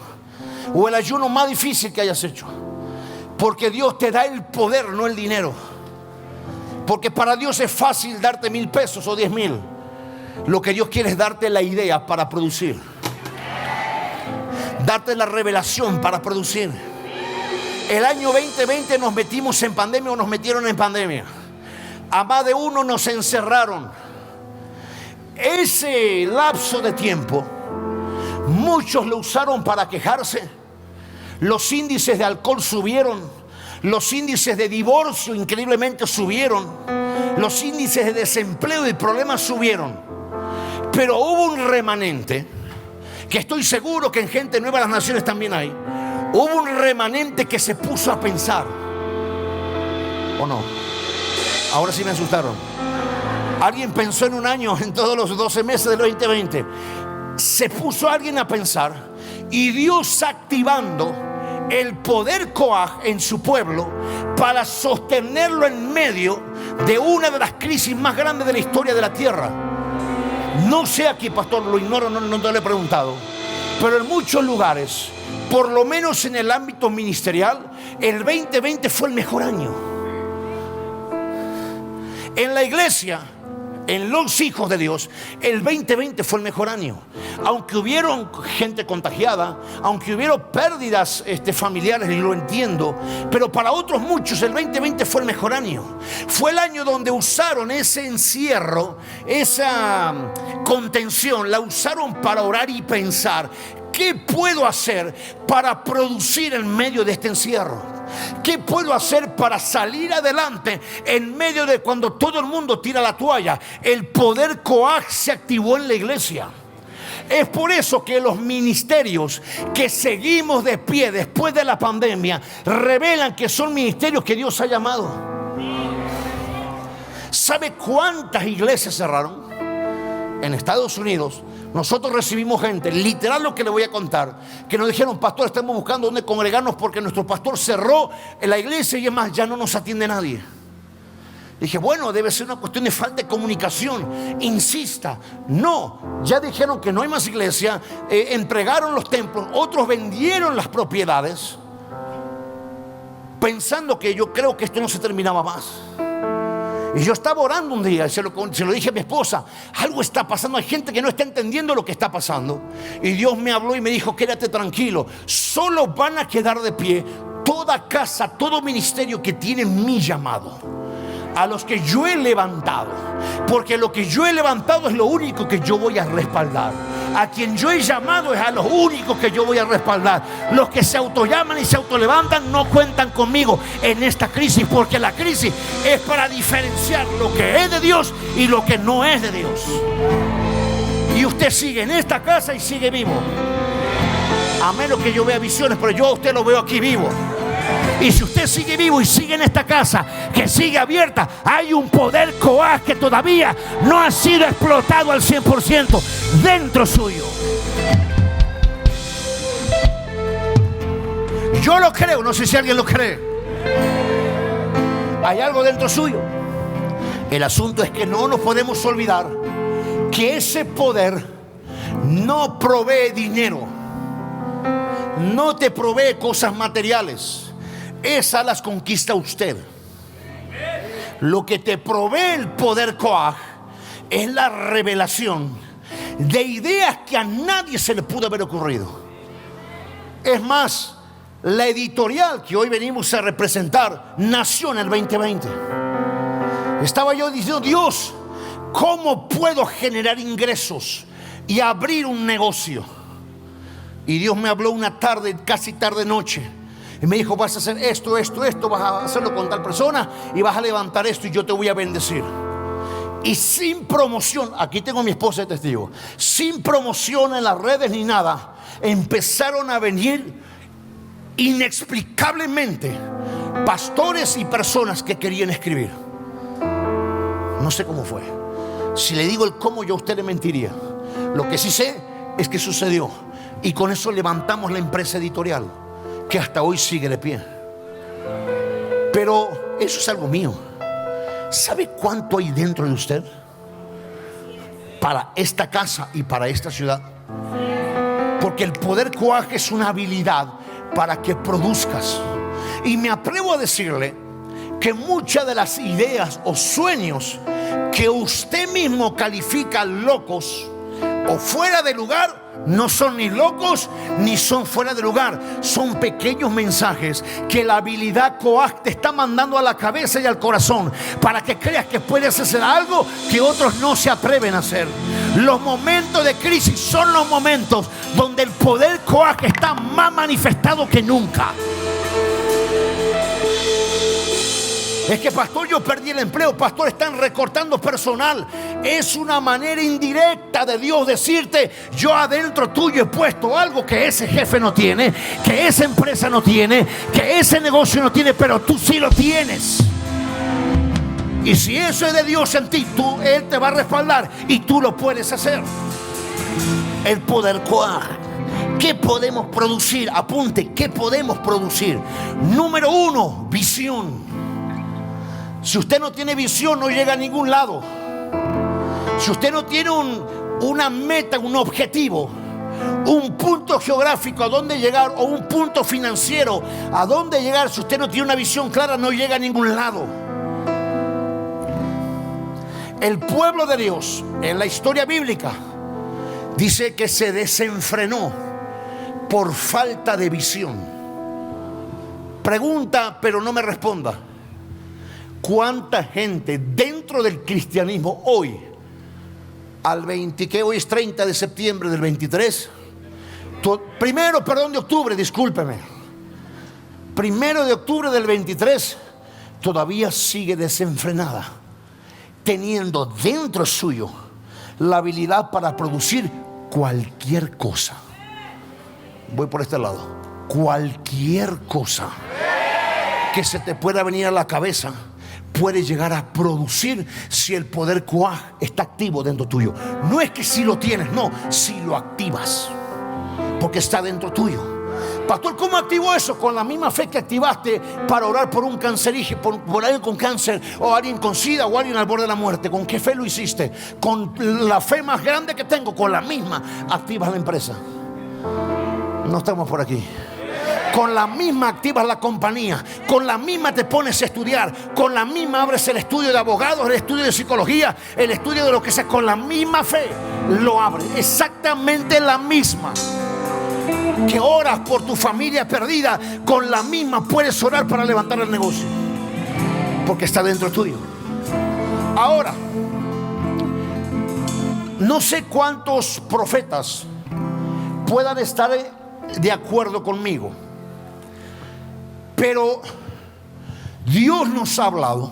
o el ayuno más difícil que hayas hecho, porque Dios te da el poder, no el dinero. Porque para Dios es fácil darte 1,000 pesos o 10,000. Lo que Dios quiere es darte la idea para producir, darte la revelación para producir. El año 2020 nos metimos en pandemia, o nos metieron en pandemia. A más de uno nos encerraron. Ese lapso de tiempo, muchos lo usaron para quejarse. Los índices de alcohol subieron, los índices de divorcio increíblemente subieron, los índices de desempleo y problemas subieron. Pero hubo un remanente, que estoy seguro que en Gente Nueva de las Naciones también hay. Hubo un remanente que se puso a pensar. ¿O no? Ahora sí me asustaron. Alguien pensó en un año, en todos los 12 meses del 2020. Se puso alguien a pensar, y Dios activando el poder Coag en su pueblo para sostenerlo en medio de una de las crisis más grandes de la historia de la tierra. No sé aquí, pastor, lo ignoro, no te lo he preguntado, pero en muchos lugares, por lo menos en el ámbito ministerial, el 2020 fue el mejor año. En la iglesia, en los hijos de Dios, el 2020 fue el mejor año. Aunque hubieron gente contagiada, aunque hubieron pérdidas familiares, y lo entiendo, pero para otros muchos el 2020 fue el mejor año. Fue el año donde usaron ese encierro, esa contención, la usaron para orar y pensar: ¿qué puedo hacer para producir en medio de este encierro? ¿Qué puedo hacer para salir adelante en medio de cuando todo el mundo tira la toalla? El poder Coag se activó en la iglesia. Es por eso que los ministerios que seguimos de pie después de la pandemia revelan que son ministerios que Dios ha llamado. ¿Sabe cuántas iglesias cerraron? En Estados Unidos nosotros recibimos gente, literal lo que le voy a contar, que nos dijeron: pastor, estamos buscando dónde congregarnos porque nuestro pastor cerró en la iglesia y es más, ya no nos atiende nadie. Dije, bueno, debe ser una cuestión de falta de comunicación. Insista. No, ya dijeron que no hay más iglesia, entregaron los templos, otros vendieron las propiedades, pensando que yo creo que esto no se terminaba más. Y yo estaba orando un día y se lo dije a mi esposa: algo está pasando, hay gente que no está entendiendo lo que está pasando. Y Dios me habló y me dijo: quédate tranquilo, solo van a quedar de pie toda casa, todo ministerio que tiene mi llamado, a los que yo he levantado, porque lo que yo he levantado es lo único que yo voy a respaldar. A quien yo he llamado es a los únicos que yo voy a respaldar. Los que se autollaman y se autolevantan no cuentan conmigo en esta crisis, porque la crisis es para diferenciar lo que es de Dios y lo que no es de Dios. Y usted sigue en esta casa y sigue vivo, a menos que yo vea visiones, pero yo a usted lo veo aquí vivo. Y si usted sigue vivo y sigue en esta casa, que sigue abierta, hay un poder coaj que todavía no ha sido explotado al 100% dentro suyo. Yo lo creo, no sé si alguien lo cree. Hay algo dentro suyo. El asunto es que no nos podemos olvidar que ese poder no provee dinero, no te provee cosas materiales. Esas las conquista usted. Lo que te provee el poder coaj es la revelación de ideas que a nadie se le pudo haber ocurrido. Es más, la editorial que hoy venimos a representar nació en el 2020. Estaba yo diciendo: Dios, ¿cómo puedo generar ingresos y abrir un negocio? Y Dios me habló una tarde, casi tarde noche, y me dijo: vas a hacer esto, vas a hacerlo con tal persona y vas a levantar esto y yo te voy a bendecir. Y sin promoción, aquí tengo a mi esposa de testigo, sin promoción en las redes ni nada, empezaron a venir inexplicablemente pastores y personas que querían escribir. No sé cómo fue. Si le digo el cómo, yo a usted le mentiría. Lo que sí sé es que sucedió, y con eso levantamos la empresa editorial, que hasta hoy sigue de pie. Pero eso es algo mío. ¿Sabe cuánto hay dentro de usted para esta casa y para esta ciudad? Porque el poder coaj es una habilidad para que produzcas. Y me atrevo a decirle que muchas de las ideas o sueños que usted mismo califica locos o fuera de lugar, no son ni locos ni son fuera de lugar. Son pequeños mensajes que la habilidad coaj te está mandando a la cabeza y al corazón, para que creas que puedes hacer algo que otros no se atreven a hacer. Los momentos de crisis son los momentos donde el poder coaj está más manifestado que nunca. Es que, pastor, yo perdí el empleo, pastor, están recortando personal. Es una manera indirecta de Dios decirte: yo adentro tuyo he puesto algo que ese jefe no tiene, que esa empresa no tiene, que ese negocio no tiene, pero tú sí lo tienes. Y si eso es de Dios en ti, Él te va a respaldar y tú lo puedes hacer. El poder coaj. ¿Qué podemos producir? Apunte, ¿qué podemos producir? Número 1, visión. Si usted no tiene visión, no llega a ningún lado. Si usted no tiene una meta, un objetivo, un punto geográfico a dónde llegar, o un punto financiero a dónde llegar, si usted no tiene una visión clara, no llega a ningún lado. El pueblo de Dios en la historia bíblica dice que se desenfrenó por falta de visión. Pregunta, pero no me responda: ¿cuánta gente dentro del cristianismo hoy, hoy es 30 de septiembre del 23, de octubre, discúlpeme, 1 de octubre del 23, todavía sigue desenfrenada, teniendo dentro suyo la habilidad para producir cualquier cosa? Voy por este lado. Cualquier cosa que se te pueda venir a la cabeza puede llegar a producir si el poder coaj está activo dentro tuyo. No es que si lo tienes, no, si lo activas, porque está dentro tuyo. Pastor, ¿cómo activó eso? Con la misma fe que activaste para orar por un cancerígeno, por alguien con cáncer, o alguien con SIDA, o alguien al borde de la muerte. ¿Con qué fe lo hiciste? Con la fe más grande que tengo, con la misma activas la empresa. No estamos por aquí. Con la misma activas la compañía, con la misma te pones a estudiar, con la misma abres el estudio de abogados, el estudio de psicología, el estudio de lo que sea, con la misma fe lo abres, exactamente la misma. Que oras por tu familia perdida, con la misma puedes orar para levantar el negocio, porque está dentro tuyo. Ahora, no sé cuántos profetas puedan estar de acuerdo conmigo, pero Dios nos ha hablado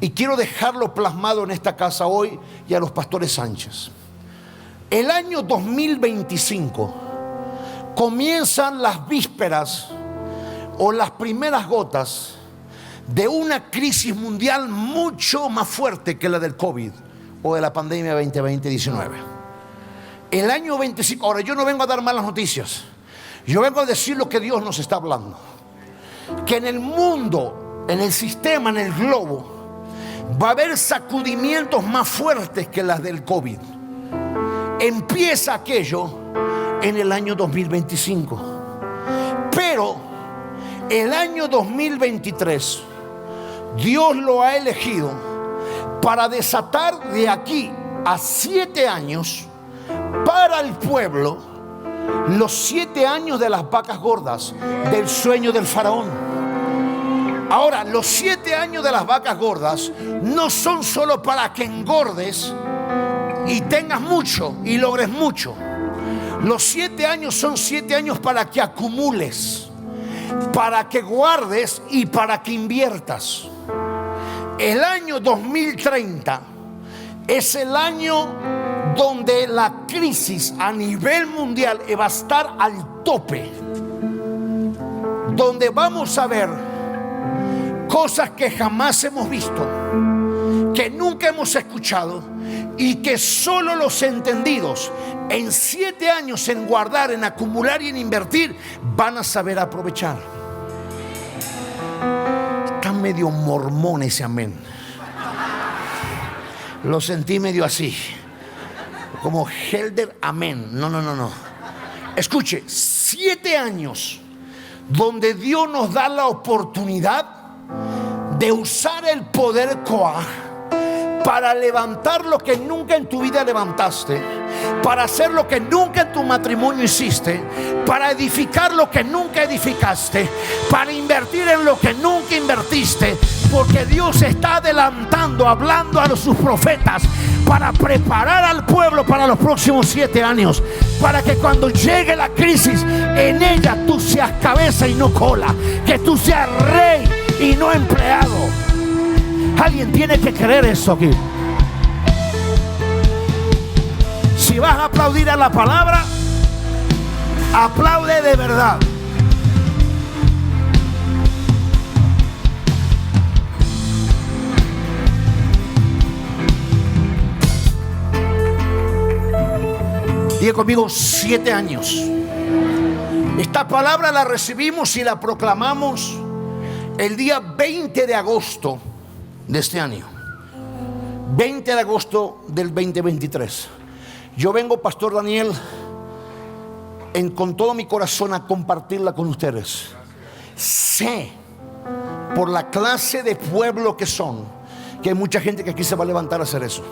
y quiero dejarlo plasmado en esta casa hoy y a los pastores Sánchez. El año 2025 comienzan las vísperas o las primeras gotas de una crisis mundial mucho más fuerte que la del COVID o de la pandemia 2020-19. El año 25, ahora yo no vengo a dar malas noticias, yo vengo a decir lo que Dios nos está hablando. Que en el mundo, en el sistema, en el globo, va a haber sacudimientos más fuertes que las del COVID. Empieza aquello en el año 2025. Pero el año 2023, Dios lo ha elegido para desatar de aquí a 7 años para el pueblo los 7 años de las vacas gordas, del sueño del faraón. Ahora, los 7 años de las vacas gordas no son solo para que engordes y tengas mucho y logres mucho. Los 7 años son 7 años para que acumules, para que guardes y para que inviertas. El año 2030 es el año donde la crisis a nivel mundial va a estar al tope, donde vamos a ver cosas que jamás hemos visto, que nunca hemos escuchado y que solo los entendidos en 7 años en guardar, en acumular y en invertir van a saber aprovechar. Está medio mormón ese amén. Lo sentí medio así, como Helder, amén. No. Escuche, 7 años donde Dios nos da la oportunidad de usar el poder Coaj para levantar lo que nunca en tu vida levantaste, para hacer lo que nunca en tu matrimonio hiciste, para edificar lo que nunca edificaste, para invertir en lo que nunca invertiste, porque Dios está adelantando, hablando a sus profetas para preparar al pueblo para los próximos 7 años, para que cuando llegue la crisis en ella tú seas cabeza y no cola, que tú seas rey y no empleado. Alguien tiene que creer eso aquí. Si vas a aplaudir a la palabra, aplaude de verdad. Diga conmigo, 7 años. Esta palabra la recibimos y la proclamamos el día 20 de agosto de este año, 20 de agosto del 2023. Yo vengo, Pastor Daniel, con todo mi corazón a compartirla con ustedes. Sé, por la clase de pueblo que son, que hay mucha gente que aquí se va a levantar a hacer eso.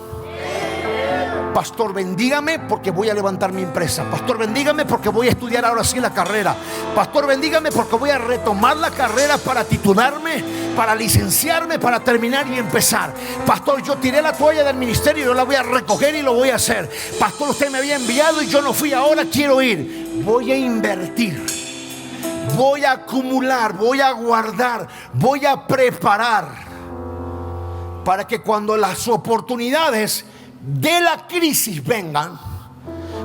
Pastor, bendígame porque voy a levantar mi empresa. Pastor, bendígame porque voy a estudiar ahora sí la carrera. Pastor, bendígame porque voy a retomar la carrera para titularme, para licenciarme, para terminar y empezar. Pastor, yo tiré la toalla del ministerio y yo la voy a recoger y lo voy a hacer. Pastor, usted me había enviado y yo no fui, ahora quiero ir. Voy a invertir, voy a acumular, voy a guardar, voy a preparar para que cuando las oportunidades de la crisis vengan,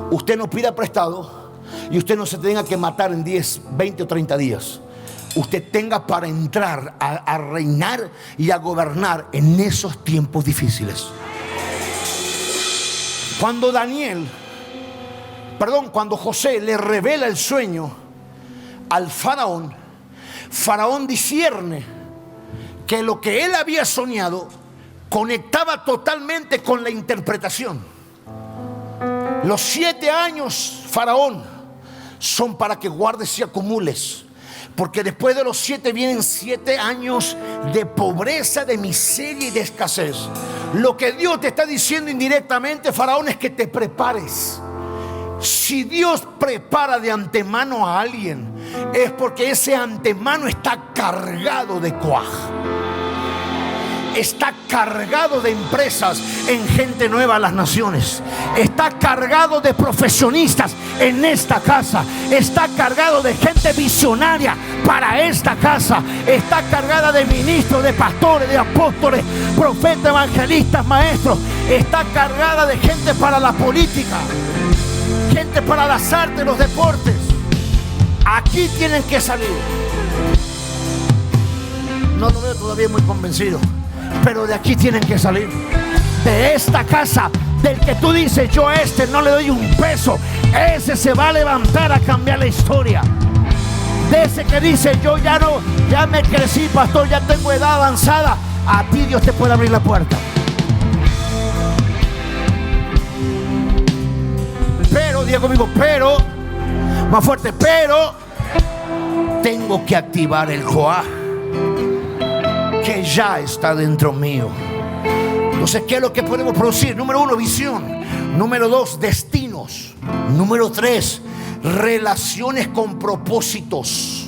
usted no pida prestado y usted no se tenga que matar en 10, 20 o 30 días. Usted tenga para entrar a reinar y a gobernar en esos tiempos difíciles. Cuando José le revela el sueño al faraón, Faraón discierne que lo que él había soñado conectaba totalmente con la interpretación. Los 7 años, Faraón, son para que guardes y acumules. Porque después de los 7 vienen 7 años de pobreza, de miseria y de escasez. Lo que Dios te está diciendo indirectamente, Faraón, es que te prepares. Si Dios prepara de antemano a alguien, es porque ese antemano está cargado de cuaj. Está cargado de empresas en gente nueva a las naciones. Está cargado de profesionistas en esta casa. Está cargado de gente visionaria para esta casa. Está cargada de ministros, de pastores, de apóstoles, profetas, evangelistas, maestros. Está cargada de gente para la política, gente para las artes, los deportes. Aquí tienen que salir. No lo veo todavía muy convencido, pero de aquí tienen que salir. De esta casa, del que tú dices, yo a este no le doy un peso, ese se va a levantar a cambiar la historia. De ese que dice, yo ya me crecí, pastor, ya tengo edad avanzada, a ti Dios te puede abrir la puerta. Pero, diga conmigo, pero, más fuerte, pero tengo que activar el Joá que ya está dentro mío. Entonces, ¿qué es lo que podemos producir? Número 1, visión. Número 2, destinos. Número 3, relaciones con propósitos.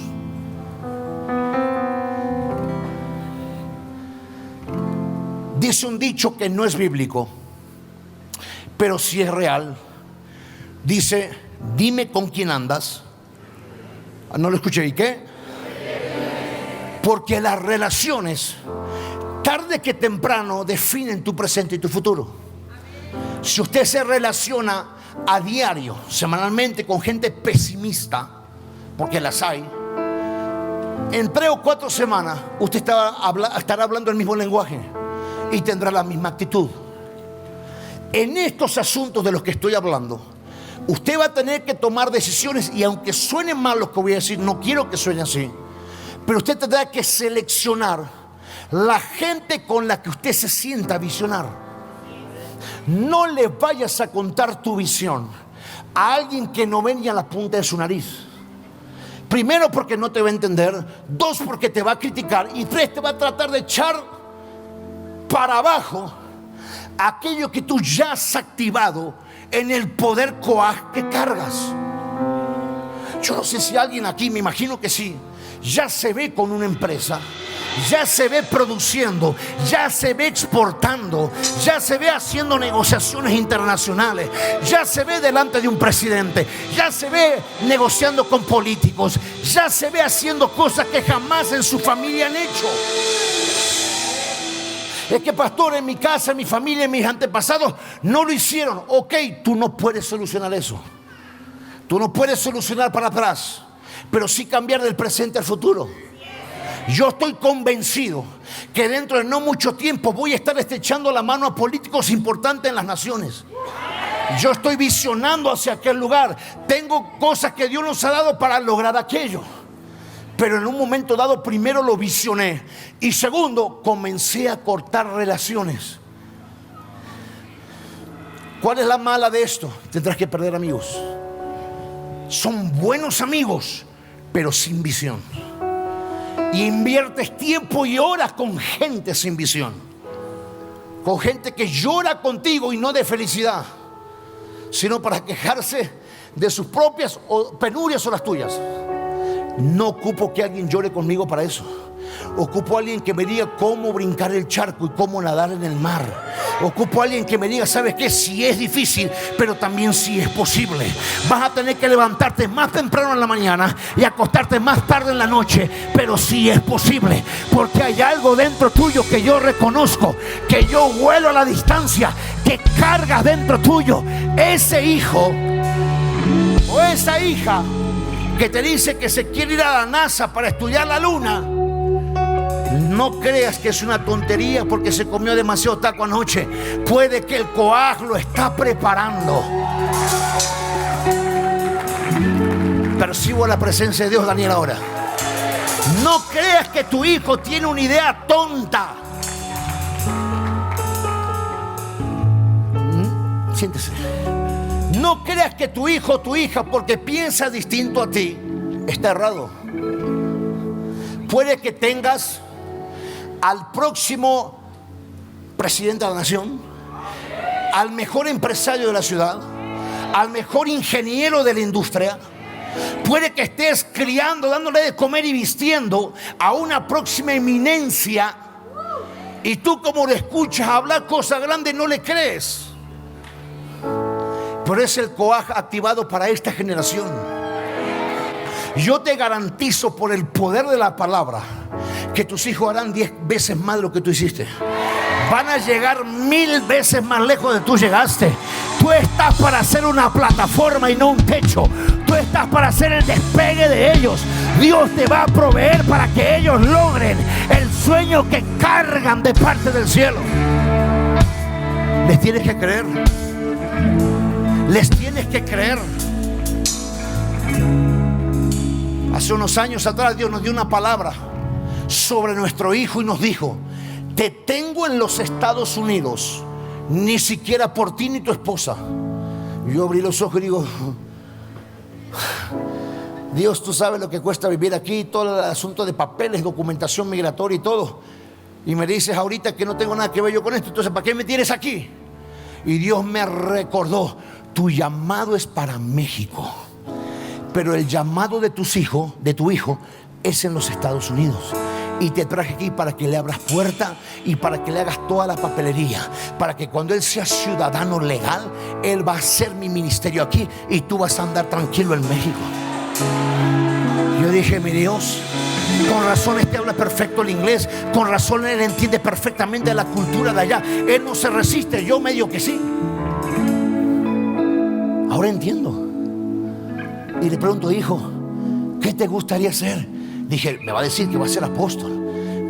Dice un dicho que no es bíblico, pero sí es real. Dice, dime con quién andas. No lo escuché, ¿y qué? Porque las relaciones, tarde que temprano, definen tu presente y tu futuro. Si usted se relaciona a diario, semanalmente, con gente pesimista, porque las hay, en 3 o 4 semanas usted estará hablando el mismo lenguaje y tendrá la misma actitud. En estos asuntos de los que estoy hablando, usted va a tener que tomar decisiones, y aunque suenen mal lo que voy a decir, no quiero que suene así, pero usted tendrá que seleccionar la gente con la que usted se sienta a visionar. No le vayas a contar tu visión a alguien que no ve ni a la punta de su nariz. Primero, porque no te va a entender. 2, porque te va a criticar. Y 3, te va a tratar de echar para abajo aquello que tú ya has activado en el poder coaj que cargas. Yo no sé si alguien aquí, me imagino que sí, ya se ve con una empresa, ya se ve produciendo, ya se ve exportando, ya se ve haciendo negociaciones internacionales, ya se ve delante de un presidente, ya se ve negociando con políticos, ya se ve haciendo cosas que jamás en su familia han hecho. Es que, pastor, en mi casa, en mi familia, en mis antepasados no lo hicieron. Ok, tú no puedes solucionar eso. Tú no puedes solucionar para atrás, pero sí cambiar del presente al futuro. Yo estoy convencido que dentro de no mucho tiempo voy a estar estrechando la mano a políticos importantes en las naciones. Yo estoy visionando hacia aquel lugar. Tengo cosas que Dios nos ha dado para lograr aquello. Pero en un momento dado, primero lo visioné, y segundo, comencé a cortar relaciones. ¿Cuál es la mala de esto? Tendrás que perder amigos. Son buenos amigos, pero sin visión. Y inviertes tiempo y horas con gente sin visión, con gente que llora contigo, y no de felicidad, sino para quejarse de sus propias penurias o las tuyas. No ocupo que alguien llore conmigo para eso. Ocupo a alguien que me diga cómo brincar el charco y cómo nadar en el mar. Ocupo a alguien que me diga, ¿sabes qué? Sí es difícil, pero también sí es posible. Vas a tener que levantarte más temprano en la mañana y acostarte más tarde en la noche, pero sí es posible, porque hay algo dentro tuyo que yo reconozco, que yo huelo a la distancia, que cargas dentro tuyo. Ese hijo o esa hija que te dice que se quiere ir a la NASA para estudiar la luna, no creas que es una tontería porque se comió demasiado taco anoche. Puede que el coaj lo está preparando. Percibo la presencia de Dios, Daniel, ahora. No creas que tu hijo tiene una idea tonta. Siéntese. No creas que tu hijo o tu hija, porque piensa distinto a ti, está errado. Puede que tengas al próximo presidente de la nación, al mejor empresario de la ciudad, al mejor ingeniero de la industria. Puede que estés criando, dándole de comer y vistiendo a una próxima eminencia, y tú, como lo escuchas hablar cosas grandes, no le crees. Pero es el coaj activado para esta generación. Yo te garantizo, por el poder de la palabra, que tus hijos harán 10 veces más de lo que tú hiciste. Van a llegar 1000 veces más lejos de tú llegaste. Tú estás para hacer una plataforma y no un techo. Tú estás para hacer el despegue de ellos. Dios te va a proveer para que ellos logren el sueño que cargan de parte del cielo. Les tienes que creer. Les tienes que creer. Hace unos años atrás Dios nos dio una palabra sobre nuestro hijo y nos dijo: te tengo en los Estados Unidos, ni siquiera por ti ni tu esposa. Yo abrí los ojos y digo: Dios, tú sabes lo que cuesta vivir aquí, todo el asunto de papeles, documentación migratoria y todo. Y me dices ahorita que no tengo nada que ver yo con esto, entonces ¿para qué me tienes aquí? Y Dios me recordó: tu llamado es para México, pero el llamado de tus hijos, de tu hijo, es en los Estados Unidos. Y te traje aquí para que le abras puerta y para que le hagas toda la papelería, para que cuando él sea ciudadano legal, él va a hacer mi ministerio aquí y tú vas a andar tranquilo en México. Yo dije: mi Dios, con razón este habla perfecto el inglés, con razón él entiende perfectamente la cultura de allá, él no se resiste, yo medio que sí. Ahora entiendo. Y le pregunto: hijo, ¿qué te gustaría ser? Dije: me va a decir que va a ser apóstol,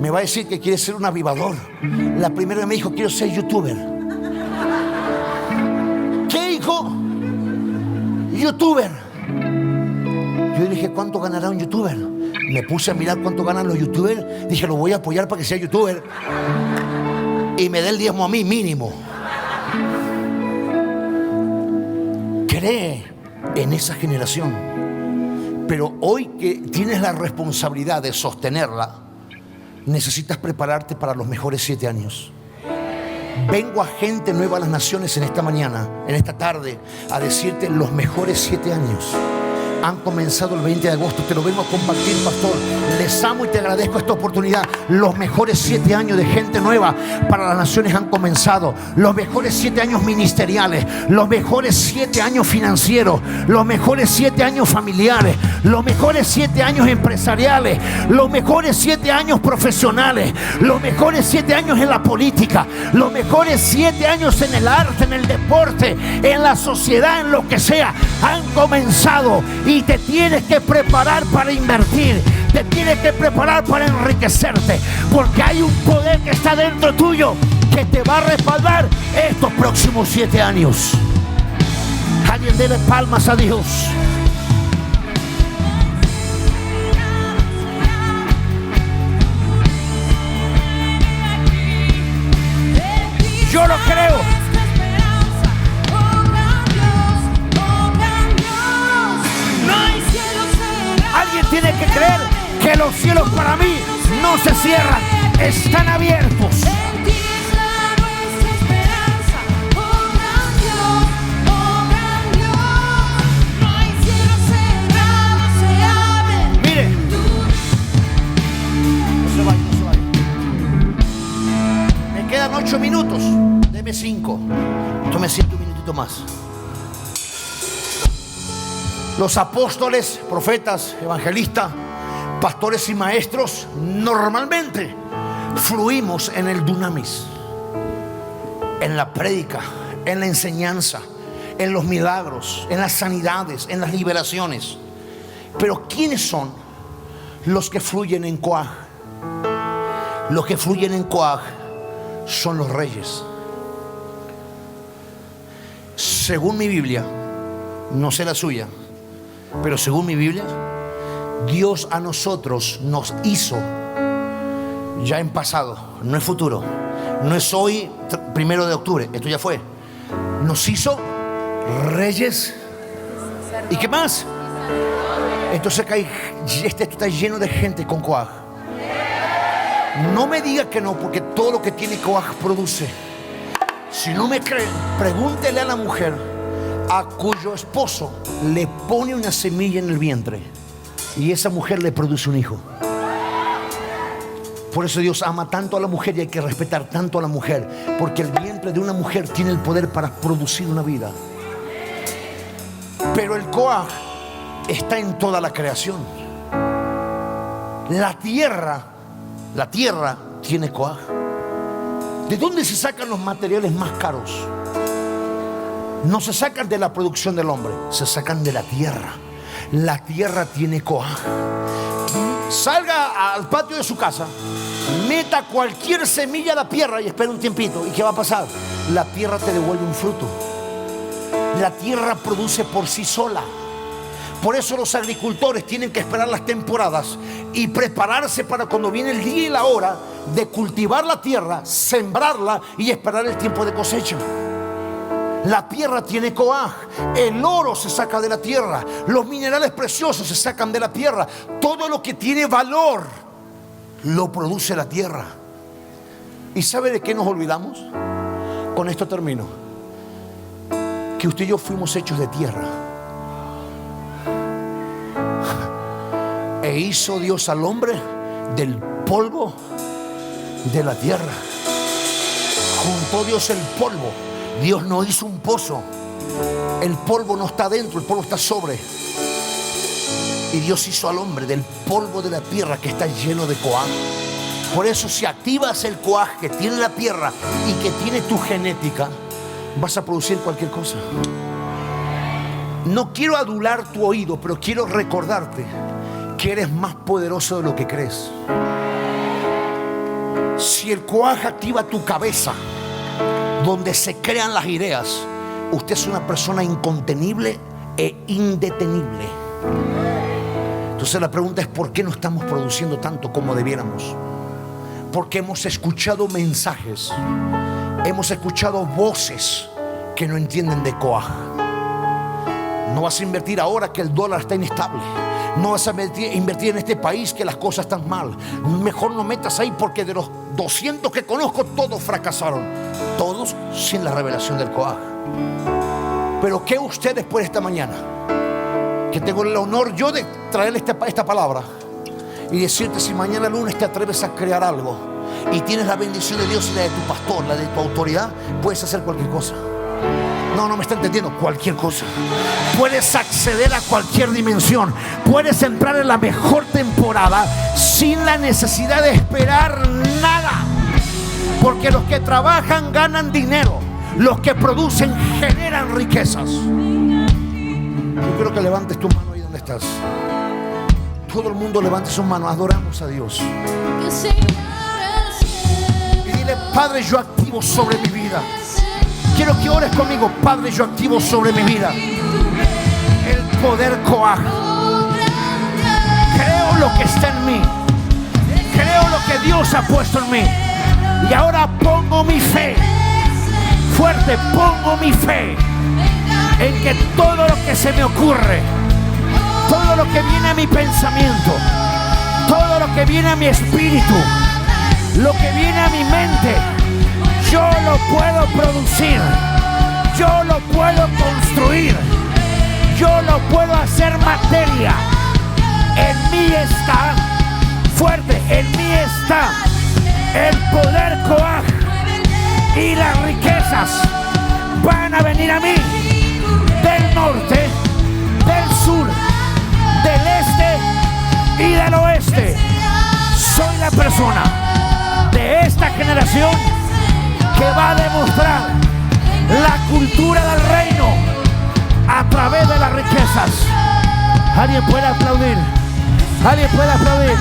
me va a decir que quiere ser un avivador. La primera vez me dijo: quiero ser youtuber. ¿Qué, hijo? Youtuber. Yo dije: ¿cuánto ganará un youtuber? Me puse a mirar cuánto ganan los youtubers. Dije: lo voy a apoyar para que sea youtuber y me dé el diezmo a mí mínimo. Cree en esa generación. Pero hoy que tienes la responsabilidad de sostenerla, necesitas prepararte para los mejores 7 años. Vengo a Gente Nueva a las Naciones en esta mañana, en esta tarde, a decirte: los mejores 7 años han comenzado el 20 de agosto. Te lo vengo a compartir, pastor. Les amo y te agradezco esta oportunidad. Los mejores 7 años de Gente Nueva para las Naciones han comenzado. Los mejores 7 años ministeriales, los mejores 7 años financieros, los mejores 7 años familiares, los mejores 7 años empresariales, los mejores 7 años profesionales, los mejores 7 años en la política, los mejores 7 años en el arte, en el deporte, en la sociedad, en lo que sea, han comenzado. Y te tienes que preparar para invertir, te tienes que preparar para enriquecerte, porque hay un poder que está dentro tuyo que te va a respaldar estos próximos 7 años. Alguien dele palmas a Dios. Yo lo creo. Alguien tiene que creer que los cielos para mí no se cierran, están abiertos. Mire, no se vaya. Me quedan 8 minutos, deme 5. Yo me siento un minutito más. Los apóstoles, profetas, evangelistas, pastores y maestros normalmente fluimos en el dunamis, en la prédica, en la enseñanza, en los milagros, en las sanidades, en las liberaciones. Pero ¿quiénes son los que fluyen en coaj? Los que fluyen en coaj son los reyes. Según mi Biblia, no sé la suya, pero según mi Biblia, Dios a nosotros nos hizo ya en pasado, no es futuro, no es hoy 1 de octubre, esto ya fue. Nos hizo reyes. ¿Y qué más? Entonces esto está lleno de gente con coaj. No me diga que no, porque todo lo que tiene coaj produce. Si no me creen, pregúntele a la mujer a cuyo esposo le pone una semilla en el vientre y esa mujer le produce un hijo. Por eso Dios ama tanto a la mujer y hay que respetar tanto a la mujer, porque el vientre de una mujer tiene el poder para producir una vida. Pero el coaj está en toda la creación. La tierra tiene coaj. ¿De dónde se sacan los materiales más caros? No se sacan de la producción del hombre, se sacan de la tierra. La tierra tiene coaj. Salga al patio de su casa, meta cualquier semilla a la tierra y espera un tiempito. ¿Y qué va a pasar? La tierra te devuelve un fruto. La tierra produce por sí sola. Por eso los agricultores tienen que esperar las temporadas y prepararse para cuando viene el día y la hora de cultivar la tierra, sembrarla y esperar el tiempo de cosecha. La tierra tiene coaj. El oro se saca de la tierra. Los minerales preciosos se sacan de la tierra. Todo lo que tiene valor lo produce la tierra. ¿Y sabe de qué nos olvidamos? Con esto termino. Que usted y yo fuimos hechos de tierra. E hizo Dios al hombre del polvo de la tierra. Juntó Dios el polvo. Dios no hizo un pozo. El polvo no está dentro, el polvo está sobre. Y Dios hizo al hombre del polvo de la tierra que está lleno de coaj. Por eso si activas el coaj que tiene la tierra y que tiene tu genética, vas a producir cualquier cosa. No quiero adular tu oído, pero quiero recordarte que eres más poderoso de lo que crees. Si el coaj activa tu cabeza, donde se crean las ideas, usted es una persona incontenible e indetenible. Entonces la pregunta es: ¿por qué no estamos produciendo tanto como debiéramos? Porque hemos escuchado mensajes, hemos escuchado voces que no entienden de coaj. No vas a invertir ahora que el dólar está inestable. No vas a invertir en este país que las cosas están mal. Mejor no metas ahí, porque de los 200 que conozco, todos fracasaron. Todos sin la revelación del coaj. Pero ¿qué usted después de esta mañana? Que tengo el honor yo de traerle esta palabra y decirte: si mañana lunes te atreves a crear algo y tienes la bendición de Dios y la de tu pastor, la de tu autoridad, puedes hacer cualquier cosa. No me está entendiendo. Cualquier cosa. Puedes acceder a cualquier dimensión. Puedes entrar en la mejor temporada sin la necesidad de esperar nada. Porque los que trabajan ganan dinero. Los que producen generan riquezas. Yo quiero que levantes tu mano ahí donde estás. Todo el mundo levante su mano. Adoramos a Dios. Y dile: Padre, yo activo sobre mi vida. Quiero que ores conmigo. Padre, yo activo sobre mi vida el poder coaj. Creo lo que está en mí. Creo lo que Dios ha puesto en mí. Y ahora pongo mi fe. Fuerte, pongo mi fe en que todo lo que se me ocurre, todo lo que viene a mi pensamiento, todo lo que viene a mi espíritu, lo que viene a mi mente, yo lo puedo producir, yo lo puedo construir, yo lo puedo hacer materia. En mí está, fuerte, en mí está el poder coaj, y las riquezas van a venir a mí del norte, del sur, del este y del oeste. Soy la persona de esta generación que va a demostrar la cultura del reino a través de las riquezas. ¿Alguien puede aplaudir? ¿Alguien puede aplaudir?